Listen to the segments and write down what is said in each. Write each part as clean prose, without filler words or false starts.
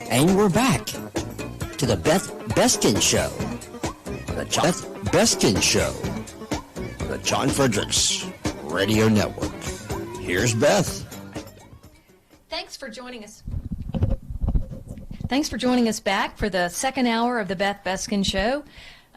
And we're back to the Beth Beskin Show. The Beth Beskin Show. The John Fredericks Radio Network. Here's Beth. Thanks for joining us. Thanks for joining us back for the second hour of the Beth Beskin Show.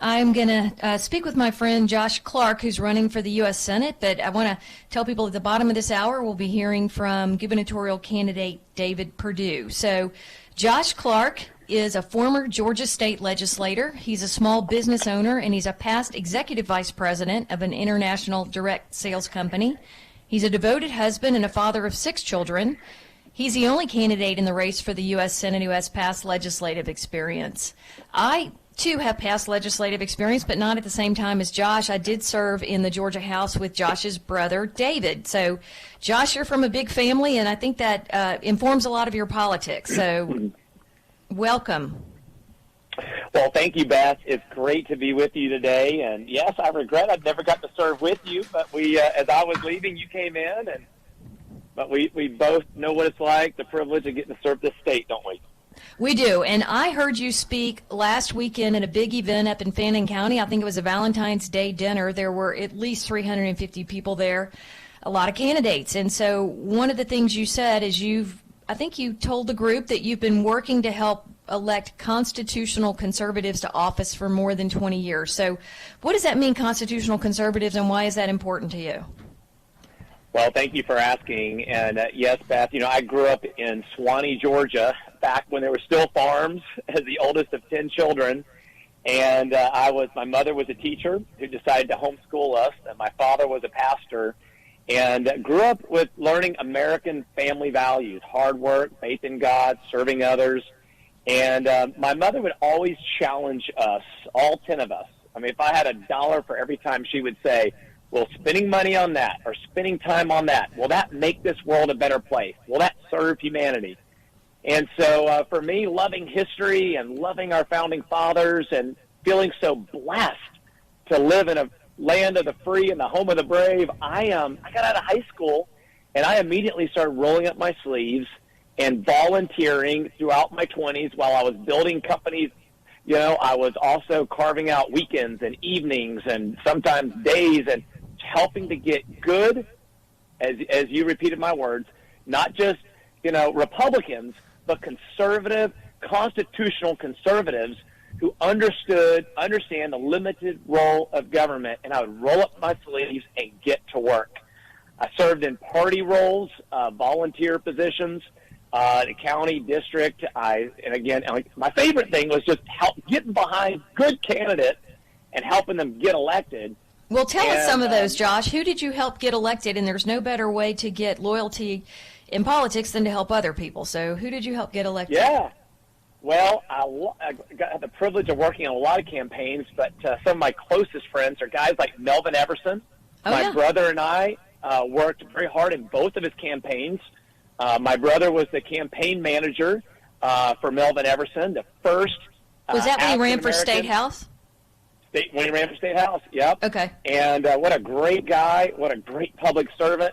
I'm going to speak with my friend Josh Clark, who's running for the U.S. Senate, but I want to tell people at the bottom of this hour we'll be hearing from gubernatorial candidate David Perdue. So Josh Clark is a former Georgia state legislator. He's a small business owner, and he's a past executive vice president of an international direct sales company. He's a devoted husband and a father of 6 children. He's the only candidate in the race for the U.S. Senate who has past legislative experience. I, too, have past legislative experience, but not at the same time as Josh. I did serve in the Georgia House with Josh's brother, David. So, Josh, you're from a big family, and I think that informs a lot of your politics. So, welcome. Well, thank you, Beth. It's great to be with you today. And, yes, I regret I never got to serve with you, but we, as I was leaving, you came in, but we both know what it's like, the privilege of getting to serve this state, don't we? We do, and I heard you speak last weekend at a big event up in Fannin County. I think it was a Valentine's Day dinner. There were at least 350 people there, a lot of candidates. And so one of the things you said is I think you told the group that you've been working to help elect constitutional conservatives to office for more than 20 years. So what does that mean, constitutional conservatives, and why is that important to you? Well, thank you for asking. And yes, Beth, I grew up in Suwanee, Georgia, back when there were still farms, as the oldest of 10 children. And my mother was a teacher who decided to homeschool us, and my father was a pastor, and grew up with learning American family values, hard work, faith in God, serving others. And my mother would always challenge us, all 10 of us. I mean, if I had $1 for every time she would say, well, spending money on that or spending time on that, will that make this world a better place? Will that serve humanity? And so for me, loving history and loving our founding fathers and feeling so blessed to live in a land of the free and the home of the brave, I got out of high school and I immediately started rolling up my sleeves and volunteering throughout my 20s while I was building companies. I was also carving out weekends and evenings and sometimes days and helping to get good, as you repeated my words, not just, Republicans, but conservative, constitutional conservatives who understand the limited role of government, and I would roll up my sleeves and get to work. I served in party roles, volunteer positions, the county, district. My favorite thing was just getting behind good candidates and helping them get elected. Well, tell us some of those, Josh. Who did you help get elected? And there's no better way to get loyalty in politics than to help other people. So who did you help get elected? Yeah. Well, I got the privilege of working on a lot of campaigns, but some of my closest friends are guys like Melvin Everson. My brother and I worked very hard in both of his campaigns. My brother was the campaign manager for Melvin Everson, the first Was that when he ran for State House? When he ran for State House, yep. Okay. And what a great guy, what a great public servant.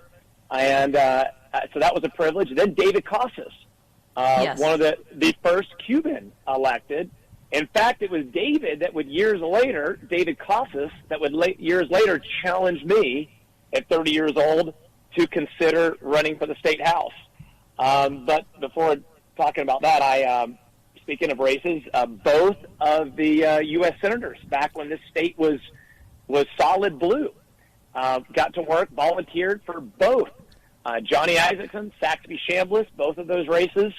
And so that was a privilege. Then David Casas, one of the first Cuban elected. In fact, it was David Casas, that would years later challenge me at 30 years old to consider running for the State House. But before talking about that, speaking of races, both of the U.S. senators back when this state was solid blue got to work, volunteered for both. Johnny Isakson, Saxby-Chambliss, both of those races.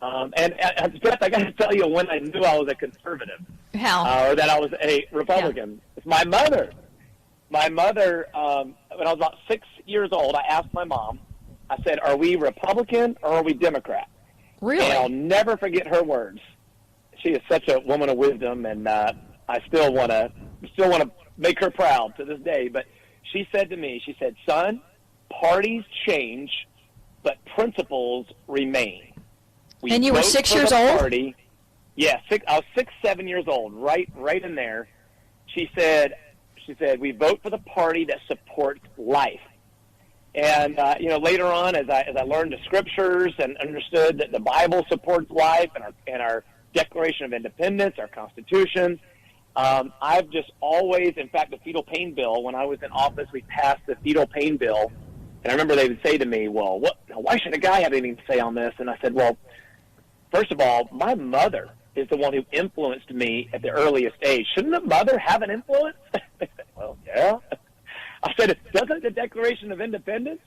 And Beth, I got to tell you when I knew I was a conservative. How? Or that I was a Republican. Yeah. It's my mother. My mother, when I was about 6 years old, I asked my mom, I said, are we Republican or are we Democrat? Really? And I'll never forget her words. She is such a woman of wisdom, and I still want to make her proud to this day. But she said to me, she said, son, parties change, but principles remain. And you were 6 years old? Party. Yeah, I was 6, 7 years old, right in there. She said, we vote for the party that supports life. And later on, as I learned the scriptures and understood that the Bible supports life and our Declaration of Independence, our Constitution, I've just always, in fact, the fetal pain bill. When I was in office, we passed the fetal pain bill, and I remember they would say to me, "Well, why should a guy have anything to say on this?" And I said, "Well, first of all, my mother is the one who influenced me at the earliest age. Shouldn't a mother have an influence?" Well, yeah. I said, "Doesn't the Declaration of Independence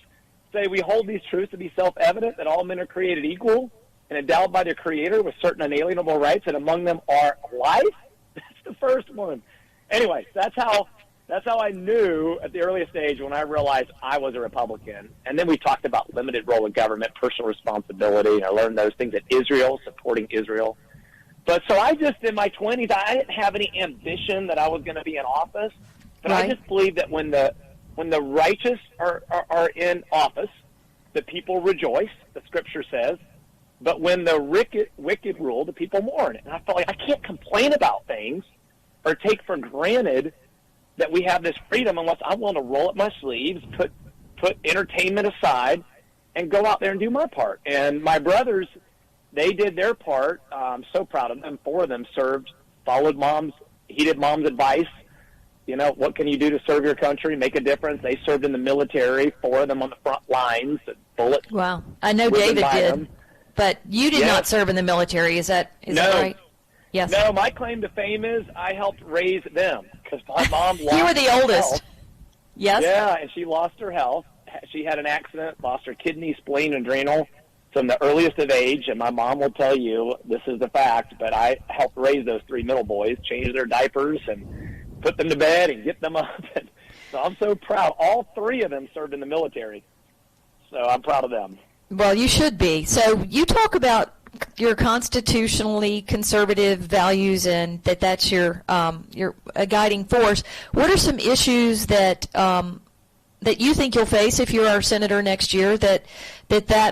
say we hold these truths to be self-evident, that all men are created equal and endowed by their Creator with certain unalienable rights, and among them are life?" That's the first one. Anyway, that's how I knew at the earliest age when I realized I was a Republican. And then we talked about limited role of government, personal responsibility. I learned those things at Israel, supporting Israel. But so I just, in my 20s, I didn't have any ambition that I was going to be in office. But Right. I just believe that when the righteous are in office, the people rejoice, the Scripture says. But when the wicked rule, the people mourn. And I felt like I can't complain about things or take for granted that we have this freedom unless I'm willing to roll up my sleeves, put entertainment aside, and go out there and do my part. And my brothers, they did their part. I'm so proud of them. 4 of them served, followed heeded mom's advice. What can you do to serve your country, make a difference? They served in the military, 4 of them on the front lines, bullets. Wow. I know whizzing David by did, them. but you did Yeah. not serve in the military. Is that right? Yes. No, my claim to fame is I helped raise them because my mom lost You were the her oldest. health. Yes? Yeah, and she lost her health. She had an accident, lost her kidney, spleen, and adrenal from the earliest of age, and my mom will tell you this is the fact, but I helped raise those 3 middle boys, change their diapers, and put them to bed and get them up. And so I'm so proud. All 3 of them served in the military, so I'm proud of them. Well, you should be. So you talk about your constitutionally conservative values and that's your guiding force. What are some issues that you think you'll face if you're our senator next year that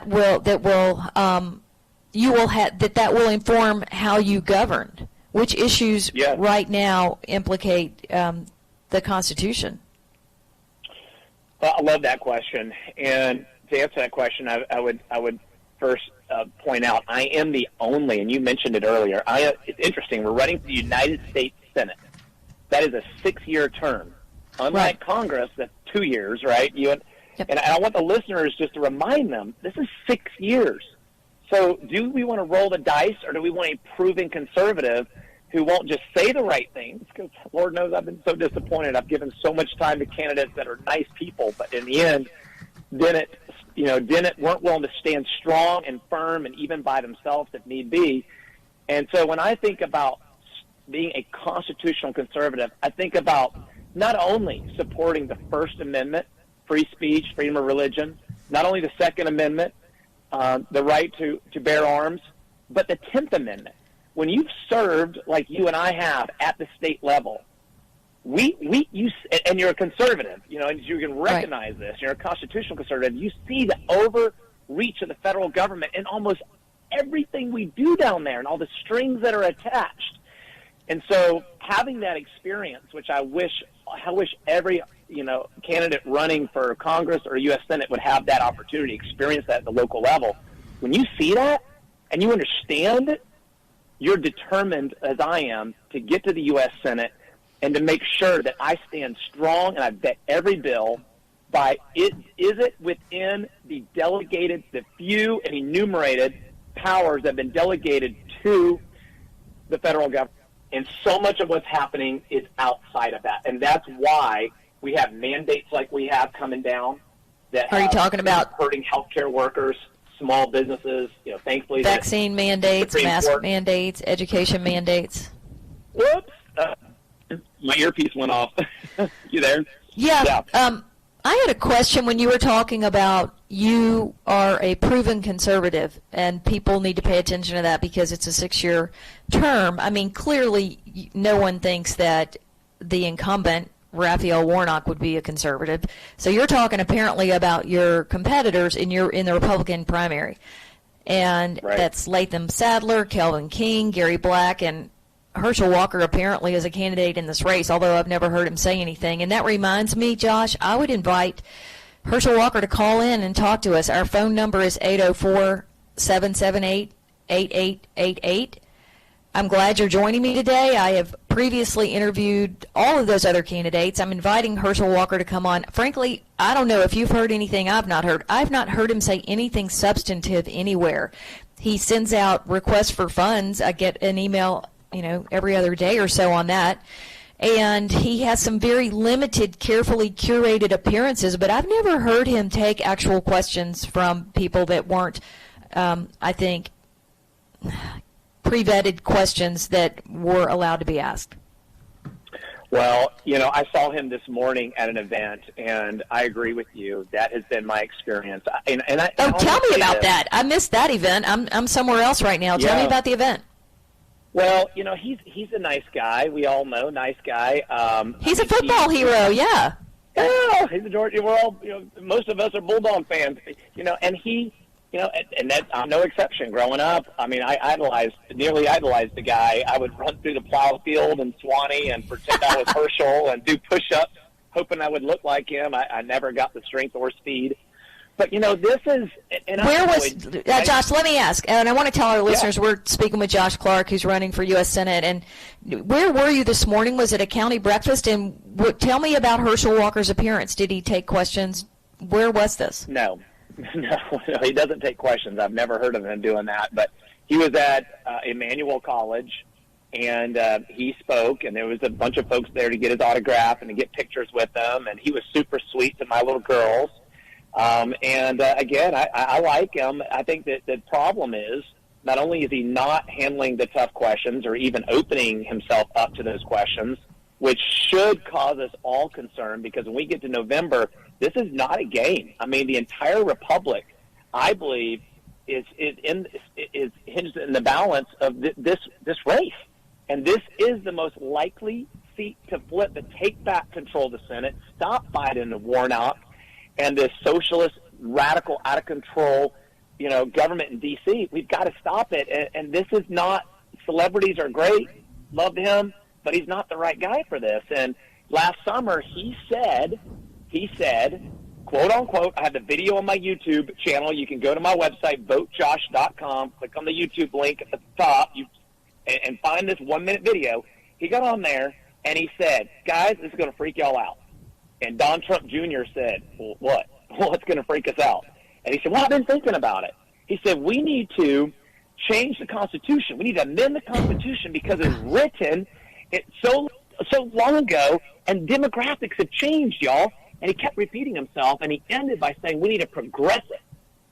will inform how you govern? Which issues right now implicate the Constitution? Well, I love that question. And to answer that question, I would first point out I am the only, and you mentioned it earlier. It's interesting. We're running for the United States Senate. That is a 6-year term. Unlike Congress, that's 2 years, right? Yep. And I want the listeners just to remind them, this is 6 years. So do we want to roll the dice, or do we want a proven conservative who won't just say the right things? Because Lord knows I've been so disappointed. I've given so much time to candidates that are nice people, but in the end, weren't willing to stand strong and firm and even by themselves if need be. And so when I think about being a constitutional conservative, I think about not only supporting the First Amendment, free speech, freedom of religion, not only the Second Amendment, the right to bear arms, but the 10th Amendment. When you've served like you and I have at the state level, and you're a conservative, and you can recognize this. You're a constitutional conservative. You see the overreach of the federal government in almost everything we do down there and all the strings that are attached. And so having that experience, which I wish every candidate running for Congress or U.S. Senate would have that opportunity, experience that at the local level. When you see that and you understand it, you're determined, as I am, to get to the U.S. Senate and to make sure that I stand strong, and I bet every bill by is it within the few and enumerated powers that have been delegated to the federal government. And so much of what's happening is outside of that. And that's why we have mandates like we have coming down that are you talking about hurting healthcare workers, small businesses, thankfully. Vaccine mandates, mask mandates, education mandates. Whoops. My earpiece went off. You there? Yeah. I had a question when you were talking about you are a proven conservative, and people need to pay attention to that because it's a 6-year term. I mean, clearly no one thinks that the incumbent, Raphael Warnock, would be a conservative. So you're talking apparently about your competitors in the Republican primary. And that's Latham Sadler, Kelvin King, Gary Black, and Herschel Walker apparently is a candidate in this race, although I've never heard him say anything. And that reminds me, Josh, I would invite Herschel Walker to call in and talk to us. Our phone number is 804-778-8888. I'm glad you're joining me today. I have previously interviewed all of those other candidates. I'm inviting Herschel Walker to come on. Frankly, I don't know if you've heard anything I've not heard. I've not heard him say anything substantive anywhere. He sends out requests for funds. I get an email, every other day or so on that. And he has some very limited, carefully curated appearances, but I've never heard him take actual questions from people that weren't, I think, pre-vetted questions that were allowed to be asked. Well, I saw him this morning at an event, and I agree with you. That has been my experience. Tell me about that. I missed that event. I'm somewhere else right now. Tell me about the event. Well, he's a nice guy. We all know, nice guy. He's a football hero, yeah. Yeah, he's a Georgia. We're all, most of us are Bulldog fans, and he. And that I'm no exception. Growing up, I nearly idolized the guy. I would run through the plow field in Swanee and pretend I was Herschel and do push-ups, hoping I would look like him. I never got the strength or speed. But, this is... Josh, let me ask, and I want to tell our listeners we're speaking with Josh Clark, who's running for U.S. Senate, and where were you this morning? Was it a county breakfast? And tell me about Herschel Walker's appearance. Did he take questions? Where was this? No, he doesn't take questions. I've never heard of him doing that. But he was at Emmanuel College, and he spoke, and there was a bunch of folks there to get his autograph and to get pictures with him, and he was super sweet to my little girls. Again, I like him. I think that the problem is not only is he not handling the tough questions or even opening himself up to those questions, which should cause us all concern, because when we get to November, this is not a game. I mean, the entire republic, I believe, is hinged in the balance of this race. And this is the most likely seat to flip, to take back control of the Senate, stop Biden and Warnock, and this socialist, radical, out-of-control, government in D.C. We've got to stop it. And this is not – celebrities are great, love him, but he's not the right guy for this. And last summer he said, quote, unquote, I have the video on my YouTube channel. You can go to my website, votejosh.com, click on the YouTube link at the top and find this 1-minute video. He got on there, and he said, guys, this is going to freak y'all out. And Don Trump Jr. said, well, what? What's going to freak us out? And he said, well, I've been thinking about it. He said, we need to change the Constitution. We need to amend the Constitution because it's written so long ago, and demographics have changed, y'all. And he kept repeating himself, and he ended by saying, we need a progressive.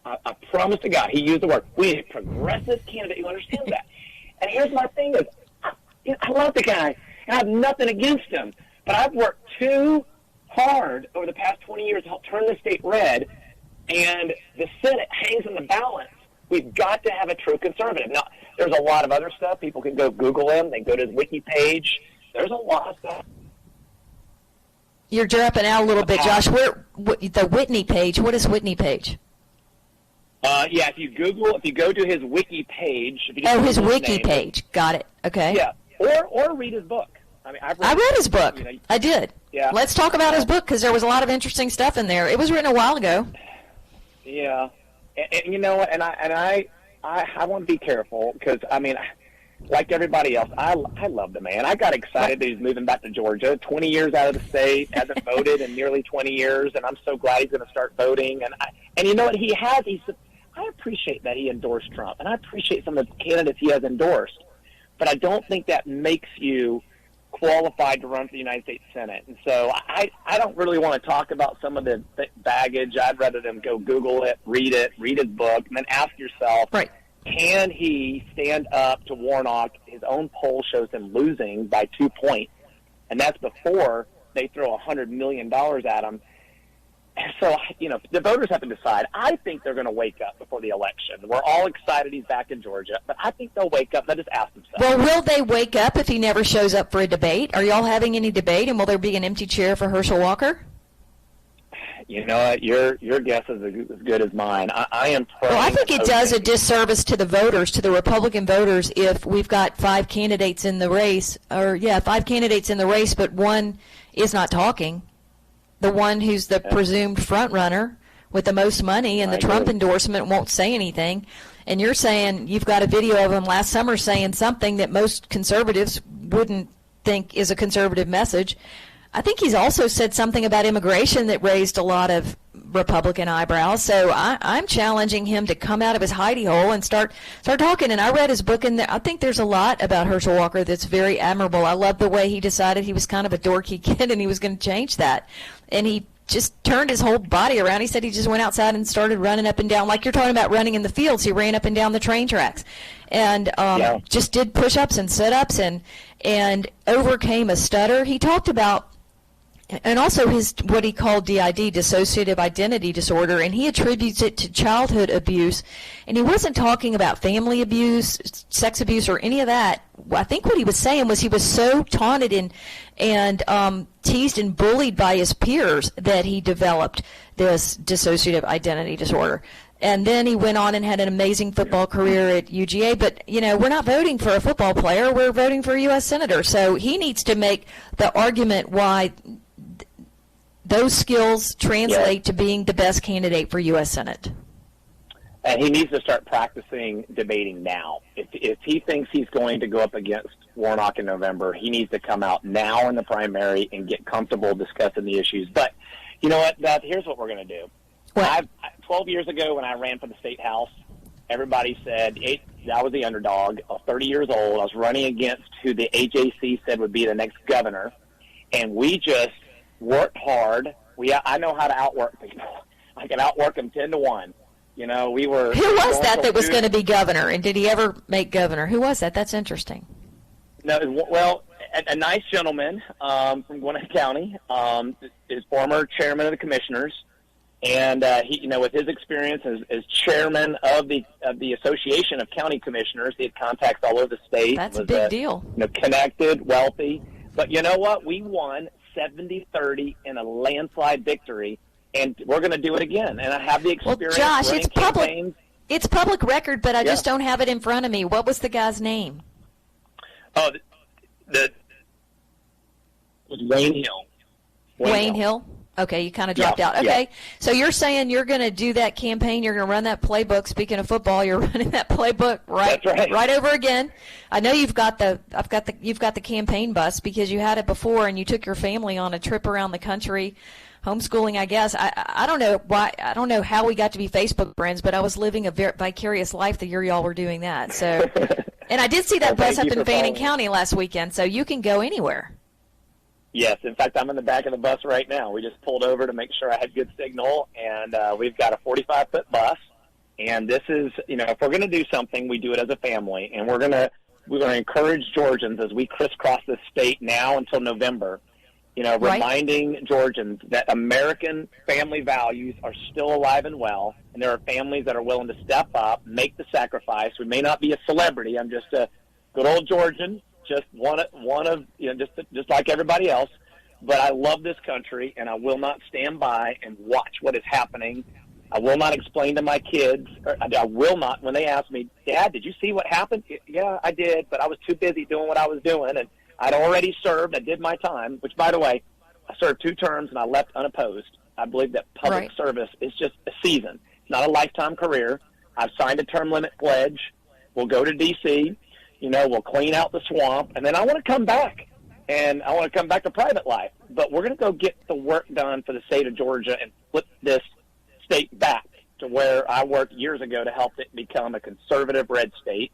I promise to God, he used the word, we need a progressive candidate who understands that. And here's my thing is, I love the guy, and I have nothing against him, but I've worked too hard over the past 20 years to help turn the state red, and the Senate hangs in the balance. We've got to have a true conservative. Now, there's a lot of other stuff. People can go Google him. They can go to his wiki page. There's a lot of stuff. You're dropping out a little bit, Josh. The Whitney page, what is Whitney page? If you go to his wiki page. His wiki page. Got it. Okay. Yeah, or read his book. I mean, I read his book. I did. Yeah. Let's talk about his book, because there was a lot of interesting stuff in there. It was written a while ago. Yeah, and you know what? And I want to be careful, because I mean, like everybody else, I love the man. I got excited that he's moving back to Georgia. 20 years out of the state, hasn't voted in nearly 20 years, and I'm so glad he's going to start voting. And you know what? I appreciate that he endorsed Trump, and I appreciate some of the candidates he has endorsed, but I don't think that makes you qualified to run for the United States Senate. And so I don't really want to talk about some of the baggage. I'd rather them go Google it, read his book, and then ask yourself, right, can he stand up to Warnock? His own poll shows him losing by 2 points, and that's before they throw $100 million at him. So, the voters have to decide. I think they're going to wake up before the election. We're all excited he's back in Georgia, but I think they'll wake up and they'll just ask themselves. Well, will they wake up if he never shows up for a debate? Are y'all having any debate, and will there be an empty chair for Herschel Walker? You know what? Your guess is as good as mine. I am praying. Well, I think it does a disservice to the voters, to the Republican voters, if we've got 5 candidates in the race, but one is not talking. the one who's the presumed front runner with the most money and the Trump endorsement, won't say anything. And you're saying you've got a video of him last summer saying something that most conservatives wouldn't think is a conservative message. I think he's also said something about immigration that raised a lot of Republican eyebrows. So I'm challenging him to come out of his hidey hole and start talking. And I read his book, and I think there's a lot about Herschel Walker that's very admirable. I love the way he decided he was kind of a dorky kid and he was going to change that. And he just turned his whole body around. He said he just went outside and started running up and down, like you're talking about running in the fields. He ran up and down the train tracks and just did push-ups and sit-ups and overcame a stutter. He talked about, and also his what he called DID, dissociative identity disorder, and he attributes it to childhood abuse. And he wasn't talking about family abuse, sex abuse, or any of that. I think what he was saying was he was so taunted and teased and bullied by his peers that he developed this dissociative identity disorder. And then he went on and had an amazing football career at UGA. But, we're not voting for a football player. We're voting for a U.S. senator. So he needs to make the argument why those skills translate to being the best candidate for U.S. Senate. And he needs to start practicing debating now. If he thinks he's going to go up against Warnock in November, he needs to come out now in the primary and get comfortable discussing the issues. But you know what, Beth? Here's what we're going to do. 12 years ago when I ran for the state house, everybody said I was the underdog. I was 30 years old. I was running against who the AJC said would be the next governor. And we just worked hard. I know how to outwork people. I can outwork them 10-1. We were. Who was that was going to be governor, and did he ever make governor? Who was that? That's interesting. No, well, a nice gentleman from Gwinnett County, is former chairman of the commissioners, and he, with his experience as chairman of the Association of County Commissioners, he had contacts all over the state. That's a big deal. Connected, wealthy, but you know what? We won 70-30 in a landslide victory. And we're going to do it again. And I have the experience. Well, Josh, it's public record, but I just don't have it in front of me. What was the guy's name? Oh, it was Wayne Hill. Wayne Hill? Okay, you kind of dropped out. Okay, so you're saying you're going to do that campaign, you're going to run that playbook. Speaking of football, you're running that playbook right over again. I know you've got the campaign bus because you had it before and you took your family on a trip around the country. Homeschooling, I guess. I don't know why. I don't know how we got to be Facebook friends, but I was living a vicarious life the year y'all were doing that. So, and I did see that bus up in Fannin County last weekend. So you can go anywhere. Yes, in fact, I'm in the back of the bus right now. We just pulled over to make sure I had good signal, and we've got a 45-foot bus. And this is, if we're going to do something, we do it as a family, and we're going to encourage Georgians as we crisscross the state now until November. Reminding Georgians that American family values are still alive and well, and there are families that are willing to step up, make the sacrifice. We may not be a celebrity. I'm just a good old Georgian, just one of just like everybody else. But I love this country, and I will not stand by and watch what is happening. I will not explain to my kids. I will not when they ask me, Dad, did you see what happened? Yeah, I did, but I was too busy doing what I was doing, and I'd already served. I did my time, which, by the way, I served 2 terms and I left unopposed. I believe that public service is just a season. It's not a lifetime career. I've signed a term limit pledge. We'll go to D.C. We'll clean out the swamp, and then I want to come back, and I want to come back to private life. But we're going to go get the work done for the state of Georgia and flip this state back to where I worked years ago to help it become a conservative red state.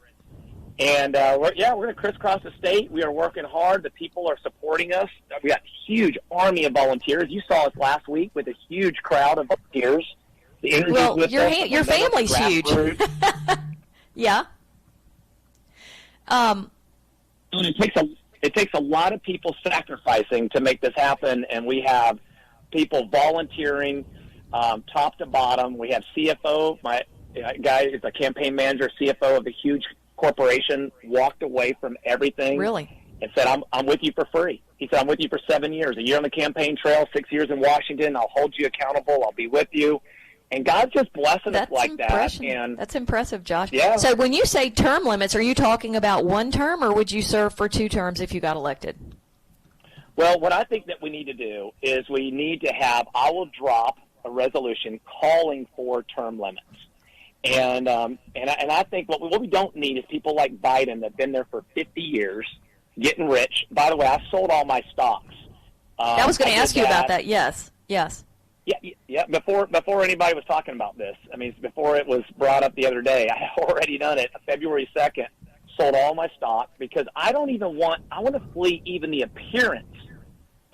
And, we're going to crisscross the state. We are working hard. The people are supporting us. We got a huge army of volunteers. You saw us last week with a huge crowd of volunteers. Your family's huge. Yeah. It takes a lot of people sacrificing to make this happen, and we have people volunteering top to bottom. We have CFO. My guy is a campaign manager, CFO of a huge corporation, walked away from everything. Really? And said, I'm with you for free. He said, I'm with you for 7 years, a year on the campaign trail, 6 years in Washington. I'll hold you accountable. I'll be with you. And God's just blessing us like that. And that's impressive, Josh. Yeah. So when you say term limits, are you talking about 1 term, or would you serve for 2 terms if you got elected? Well, what I think that we need to do is I will drop a resolution calling for term limits. And I think what we don't need is people like Biden that have been there for 50 years, getting rich. By the way, I sold all my stocks. I was going to ask you about that. Yes. Yeah. Before anybody was talking about this, I mean, before it was brought up the other day, I had already done it. February 2nd, sold all my stock because I want to flee even the appearance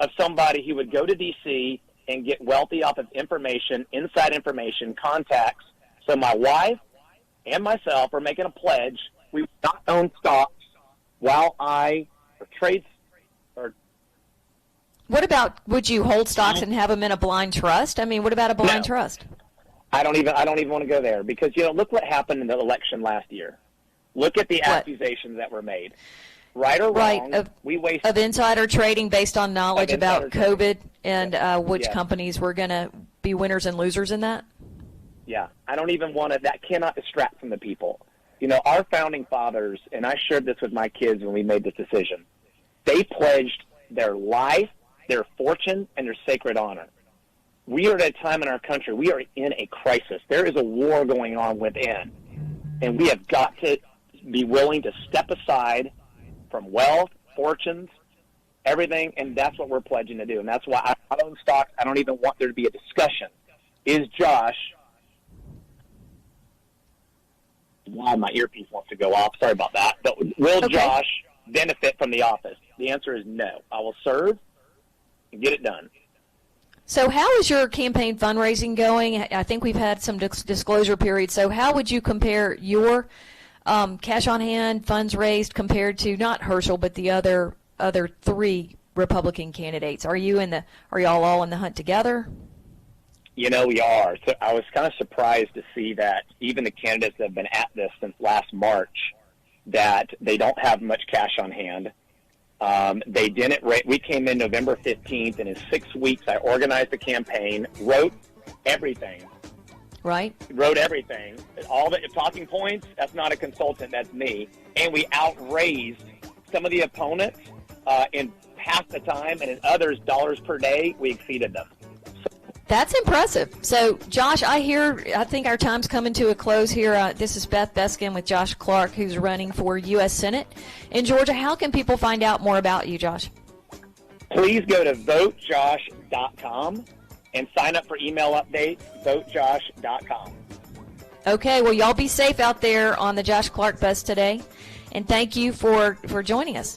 of somebody who would go to D.C. and get wealthy off of inside information, contacts. So my wife and myself are making a pledge. We will not own stocks while What about, would you hold stocks and have them in a blind trust? I mean, what about a blind trust? I don't even want to go there because, look what happened in the election last year. Look at the accusations that were made. Right or wrong, we wasted of insider trading based on knowledge about COVID and which companies were going to be winners and losers in that? Yeah, I don't even want to. That cannot distract from the people. Our founding fathers, and I shared this with my kids when we made this decision, they pledged their life, their fortune, and their sacred honor. We are at a time in our country, we are in a crisis. There is a war going on within, and we have got to be willing to step aside from wealth, fortunes, everything, and that's what we're pledging to do. And that's why I own stocks. I don't even want there to be a discussion. Is Josh... Wow, my earpiece wants to go off. Sorry about that. But will Josh benefit from the office? The answer is no. I will serve and get it done. So how is your campaign fundraising going? I think we've had some disclosure periods. So how would you compare your cash on hand, funds raised, compared to not Herschel, but the other three Republican candidates? Are y'all all in the hunt together? We are. So I was kind of surprised to see that even the candidates that have been at this since last March, that they don't have much cash on hand. They didn't. We came in November 15th, and in 6 weeks, I organized the campaign, wrote everything. Right. Wrote everything. All the talking points, that's not a consultant, that's me. And we outraised some of the opponents in half the time, and in others, dollars per day, we exceeded them. That's impressive. So, Josh, I think our time's coming to a close here. This is Beth Beskin with Josh Clark, who's running for U.S. Senate in Georgia. How can people find out more about you, Josh? Please go to votejosh.com and sign up for email updates, votejosh.com. Okay, well, y'all be safe out there on the Josh Clark Bus today, and thank you for joining us.